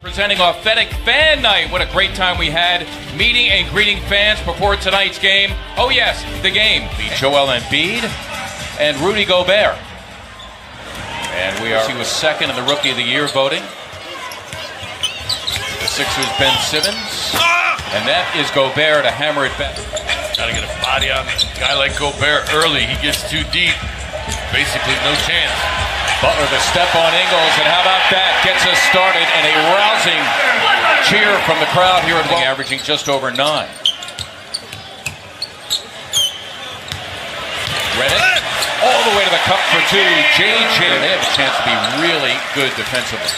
Presenting Authentic Fan Night. What a great time we had meeting and greeting fans before tonight's game. Oh yes, the game. Joel Embiid and Rudy Gobert. And he was second in the Rookie of the Year voting. The Sixers' Ben Simmons. And that is Gobert to hammer it back. Gotta get a body on a guy like Gobert early. He gets too deep. Basically no chance. Butler the step on Ingles, and how about that? Gets us started, and a rousing cheer from the crowd here at averaging just over 9. Redick all the way to the cup for 2. JJ, they have a chance to be really good defensively.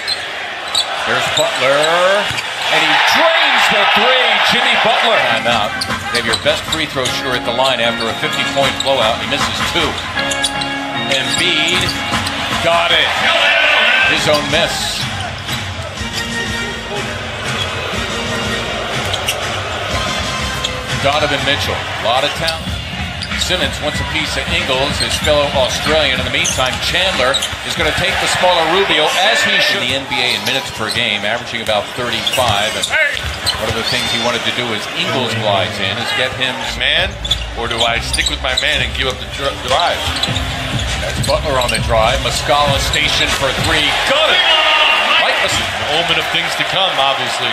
There's Butler, and he drains the 3. Jimmy Butler. Timeout. They have your best free throw shooter at the line after a 50-point blowout. He misses 2. Embiid got it. His own miss. Donovan Mitchell, a lot of talent. Simmons wants a piece of Ingles, his fellow Australian. In the meantime, Chandler is going to take the smaller Rubio, as he should. In the NBA in minutes per game, averaging about 35. And one of the things he wanted to do as Ingles glides in is get him man, or do I stick with my man and give up the drive? That's Butler on the drive. Muscala stationed for 3. Got it! Like the omen of things to come, obviously.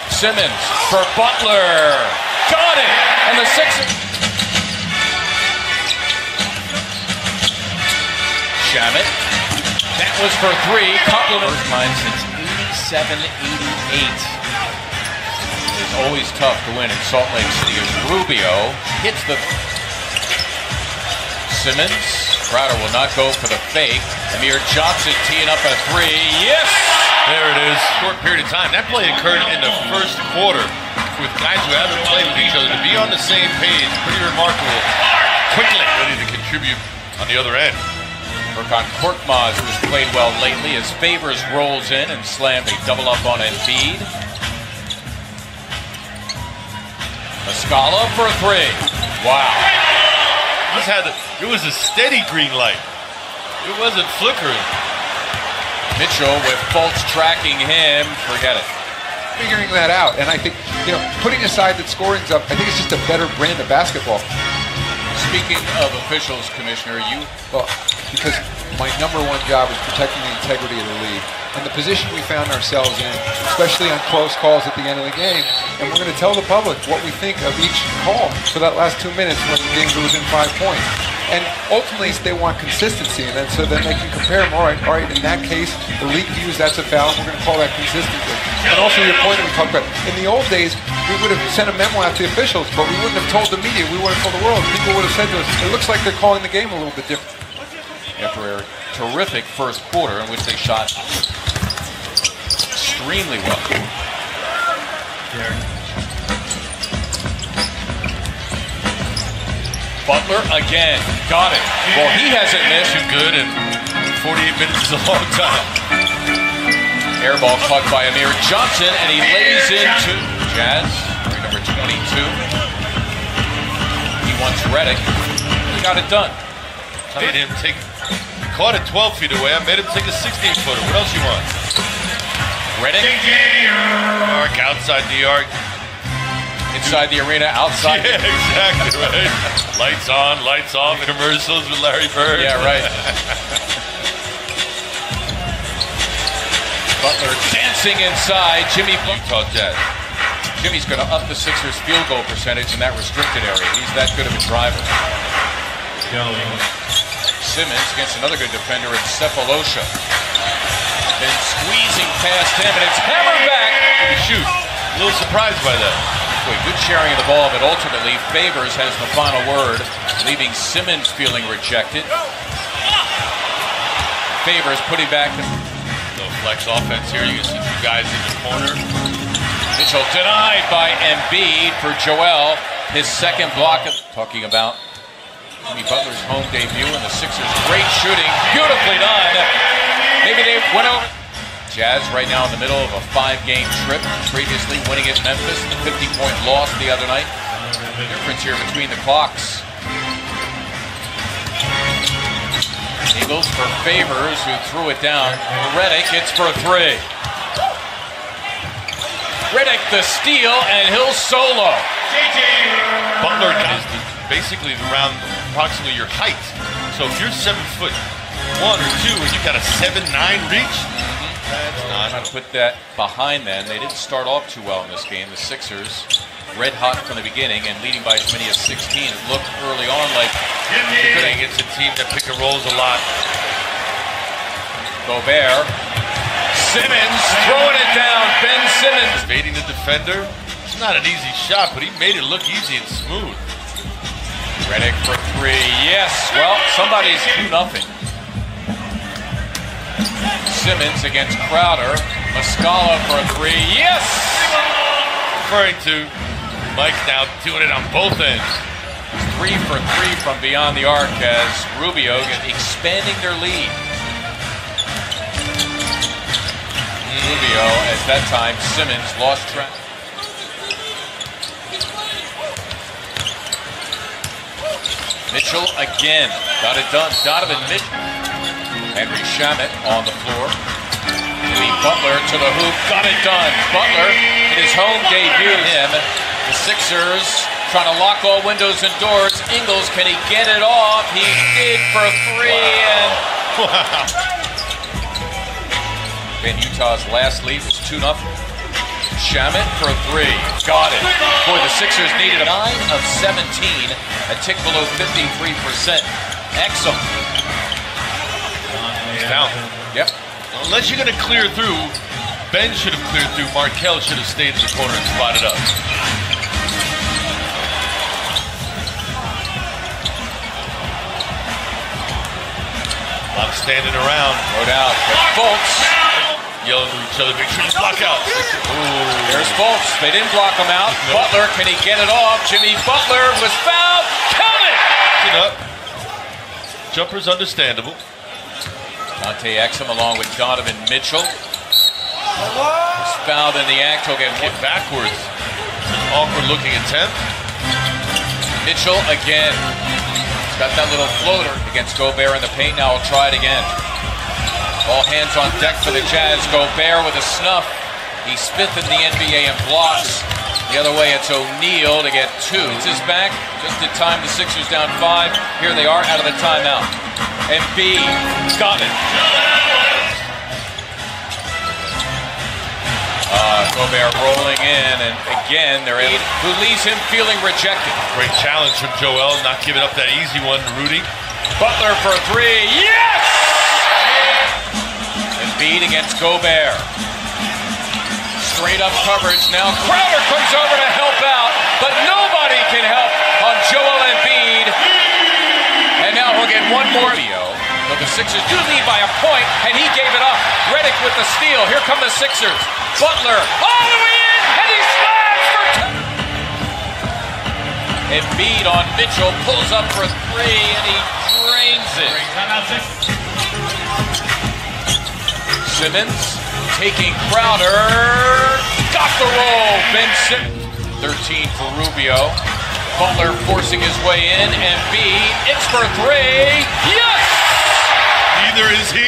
Simmons for Butler. Got it! And the Sixers. Shamet. That was for 3. Compliment. First time since 87-88. It's always tough to win in Salt Lake City. Rubio hits the... Simmons. Crowder will not go for the fake. Amir Johnson teeing up a 3. Yes! There it is. Short period of time. That play occurred in the first quarter with guys who haven't played with each other. To be on the same page, pretty remarkable. Quickly ready to contribute on the other end. Furkan Korkmaz, who's played well lately, as Favors rolls in and slams a double up on Embiid. Muscala for 3. Wow. It was a steady green light. It wasn't flickering. Mitchell with Fultz tracking him. Forget it. Figuring that out, and I think, putting aside that scoring's up, I think it's just a better brand of basketball. Speaking of officials, Commissioner, because my #1 job is protecting the integrity of the league, and the position we found ourselves in, especially on close calls at the end of the game, and we're going to tell the public what we think of each call for that last 2 minutes when the game was within 5 points. And ultimately, they want consistency, and then so then they can compare them. All right, in that case, the league views that's a foul, and we're going to call that consistency. And also your point that we talked about, in the old days, we would have sent a memo out to the officials, but we wouldn't have told the media, we wouldn't have told the world. People would have said to us, it looks like they're calling the game a little bit different. After a terrific first quarter in which they shot extremely well. Butler again, got it. Well, he hasn't missed. Too good, and 48 minutes is a long time. Air ball caught by Amir Johnson, and he lays into Jazz, number 22. He wants Redick. He got it done. Made him take. He caught it 12 feet away. I made him take a 16-footer. What else you want? Redick. Arc outside the arc. Inside the arena, outside. Yeah, exactly right. Lights on, lights off. Commercials with Larry Bird. Yeah, right. Butler dancing inside. Jimmy Utah Jazz. Jimmy's going to up the Sixers' field goal percentage in that restricted area. He's that good of a driver. Simmons against another good defender in Cephalosha. Been squeezing past him, and it's hammered back. Shoot. A little surprised by that. Good sharing of the ball, but ultimately Favors has the final word, leaving Simmons feeling rejected. Favors putting back the flex offense here. You can see 2 guys in the corner. Mitchell denied by Embiid for Joel. His second block. Talking about Jimmy Butler's home debut and the Sixers' great shooting. Beautifully done. Maybe they went over. Jazz right now in the middle of a 5-game trip, previously winning at Memphis, the 50-point loss the other night. The difference here between the clocks. Eagles for Favors, who threw it down. Redick, it's for 3. Redick the steal, and he'll solo. Butler is basically around approximately your height. So if you're 7'1" or 2 and you've got a 7'9" reach, that's not. Trying to put that behind them. They didn't start off too well in this game. The Sixers, red hot from the beginning and leading by as many as 16. It looked early on like you're playing against a team that pick and rolls a lot. Gobert. Simmons throwing it down. Ben Simmons. Evading the defender. It's not an easy shot, but he made it look easy and smooth. Redick for 3. Yes. Well, somebody's 2-0. Simmons against Crowder. Muscala for 3. Yes! Referring to Mike now doing it on both ends. 3 for 3 from beyond the arc as Rubio expanding their lead. Rubio, at that time, Simmons lost track. Mitchell again. Got it done. Donovan Mitchell. Henry Shamet on the floor. Jimmy Butler to the hoop. Got it done. Butler in his home debut. The Sixers trying to lock all windows and doors. Ingles, can he get it off? He did for 3. And and Utah's last lead was 2-0. Shamet for 3. Got it. Boy, the Sixers needed 9 of 17. A tick below 53%. Excellent. He's down. Yep. Unless you're going to clear through, Ben should have cleared through. Markelle should have stayed in the corner and spotted up. A lot of standing around. No doubt. But Fultz yelling to each other, make sure you block out. There's Fultz. They didn't block him out. Nope. Butler, can he get it off? Jimmy Butler was fouled. Count it! Up. Jumper's understandable. Dante Exum along with Donovan Mitchell. Was fouled in the act. He'll get hit backwards. It's an awkward looking attempt. Mitchell again. He's got that little floater against Gobert in the paint. Now he'll try it again. All hands on deck for the Jazz. Gobert with a snuff. He's 5th in the NBA in blocks. The other way, it's O'Neal to get 2. It's his back. Just in time, the Sixers down 5. Here they are out of the timeout. Embiid got it. Gobert rolling in, and again, they're able, who leaves him feeling rejected. Great challenge from Joel, not giving up that easy one to Rudy. Butler for 3. Yes! Embiid against Gobert. Straight up coverage. Now Crowder comes over to help out, but nobody can help on Joel Embiid. And now we'll get one more. But the Sixers do lead by a point, and he gave it up. Redick with the steal. Here come the Sixers. Butler all the way in, and he slams for 2. Embiid on Mitchell, pulls up for 3, and he drains it. Simmons taking Crowder. Got the roll. Ben Simmons. 13 for Rubio. Butler forcing his way in. Embiid. It's for 3. Yes! Neither is he.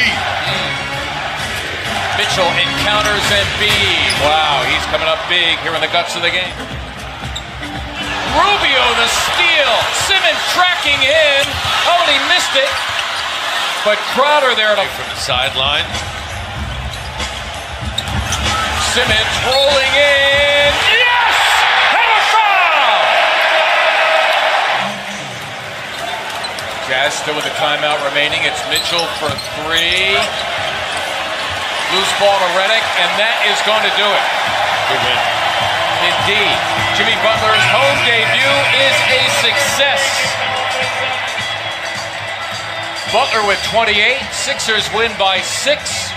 Mitchell encounters Embiid. Wow, he's coming up big here in the guts of the game. Rubio the steal. Simmons tracking in. Oh, and he missed it. But Crowder there from the sideline. Simmons rolling in. Yes! And a foul! Jazz still with a timeout remaining. It's Mitchell for 3. Loose ball to Redick, and that is going to do it. Good win. Indeed. Jimmy Butler's home debut is a success. Butler with 28. Sixers win by 6.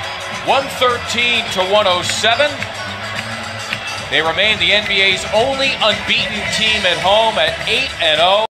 113 to 107. They remain the NBA's only unbeaten team at home at 8-0.